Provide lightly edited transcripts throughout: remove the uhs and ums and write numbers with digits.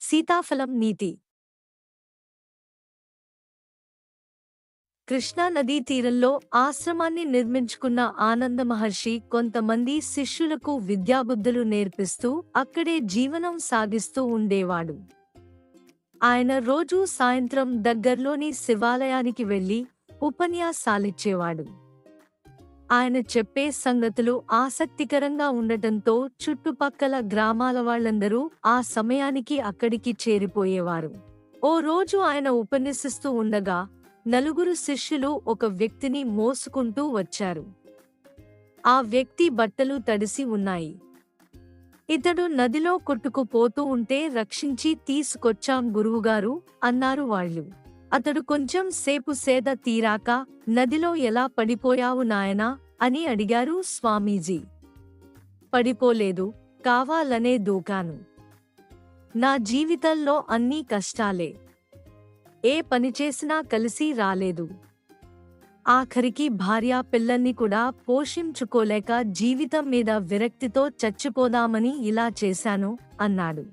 సీతాఫలం నీతి. కృష్ణా నదీ తీరంలో ఆశ్రమాన్ని నిర్మించుకున్న ఆనంద మహర్షి కొంతమంది శిష్యులకు విద్యాబుద్ధులు నేర్పిస్తూ అక్కడే జీవనం సాగిస్తూ ఉండేవాడు. ఆయన రోజూ సాయంత్రం దగ్గర్లోని శివాలయానికి వెళ్లి ఉపన్యాసాలిచ్చేవాడు. ఆయన చెప్పే సంగతులు ఆసక్తికరంగా ఉండటంతో చుట్టుపక్కల గ్రామాల వాళ్ళందరూ ఆ సమయానికి అక్కడికి చేరిపోయేవారు. ఓ రోజు ఆయన ఉపన్యసిస్తూ ఉండగా నలుగురు శిష్యులు ఒక వ్యక్తిని మోసుకుంటూ వచ్చారు. ఆ వ్యక్తి బట్టలు తడిసి ఉన్నాయి. ఇతడు నదిలో కొట్టుకుపోతూ ఉంటే రక్షించి తీసుకొచ్చాం గురువుగారు అన్నారు వాళ్ళు. అతడు కొంచెం సేపు సేద తీరాక నదిలో ఎలా పడిపోయావు నాయనా అని అడిగారు స్వామీజీ. పడిపోలేదు, కావాలనే దూకాను. నా జీవితంలో అన్నీ కష్టాలే. ఏ పని చేసినా కలిసి రాలేదు. ఆఖరికి భార్యా పిల్లల్ని కూడా పోషించుకోలేక జీవితం మీద విరక్తితో చచ్చిపోదామని ఇలా చేశాను అన్నాడు.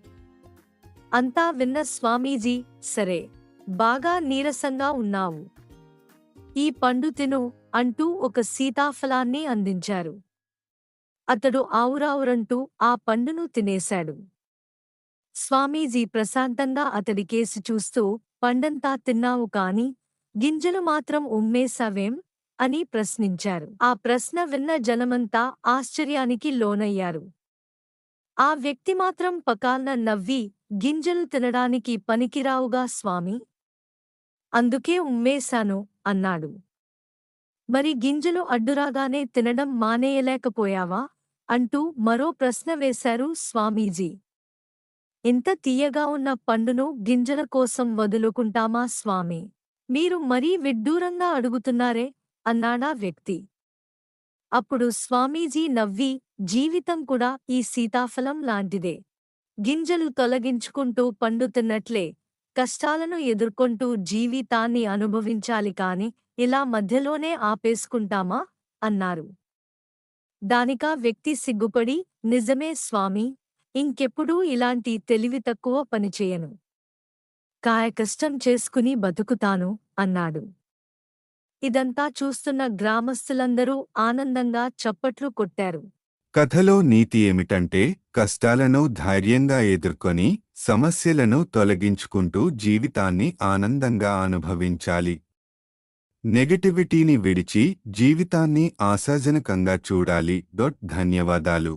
అంతా విన్న స్వామీజీ, సరే, బాగా నీరసంగా ఉన్నావు. ఈ పండు తిను అంటూ ఒక సీతాఫలాన్ని అందించారు. అతడు ఆవురావురంటూ ఆ పండును తినేశాడు. స్వామీజీ ప్రశాంతంగా అతడికేసి చూస్తూ, పండంతా తిన్నావు కాని గింజలు మాత్రం ఉమ్మేశావేం అని ప్రశ్నించారు. ఆ ప్రశ్న విన్న జనమంతా ఆశ్చర్యానికి లోనయ్యారు. ఆ వ్యక్తి మాత్రం పకాల్న నవ్వి, గింజలు తినడానికి పనికిరావుగా స్వామీ, అందుకే ఉమ్మేశాను అన్నాడు. మరి గింజలు అడ్డురాగానే తినడం మానేయలేకపోయావా అంటూ మరో ప్రశ్న వేశారు స్వామీజీ. ఇంత తీయగా ఉన్న పండును గింజల కోసం వదులుకుంటామా స్వామీ, మీరు మరీ విడ్డూరంగా అడుగుతున్నారే అన్నాడా వ్యక్తి. అప్పుడు స్వామీజీ నవ్వి, జీవితం కూడా ఈ సీతాఫలం లాంటిదే. గింజలు తొలగించుకుంటూ పండు తిన్నట్లే కష్టాలను ఎదుర్కొంటూ జీవితాన్ని అనుభవించాలి కాని ఇలా మధ్యలోనే ఆపేసుకుంటామా అన్నారు. దానికా వ్యక్తి సిగ్గుపడి, నిజమే స్వామీ, ఇంకెప్పుడూ ఇలాంటి తెలివి తక్కువ పనిచేయను. కాయకష్టం చేసుకుని బతుకుతాను అన్నాడు. ఇదంతా చూస్తున్న గ్రామస్తులందరూ ఆనందంగా చప్పట్లు కొట్టారు. కథలో నీతి ఏమిటంటే, కష్టాలను ధైర్యంగా ఎదుర్కొని సమస్యలను తొలగించుకుంటూ జీవితాన్ని ఆనందంగా అనుభవించాలి. నెగటివిటీని విడిచి జీవితాన్ని ఆశాజనకంగా చూడాలి. ధన్యవాదాలు.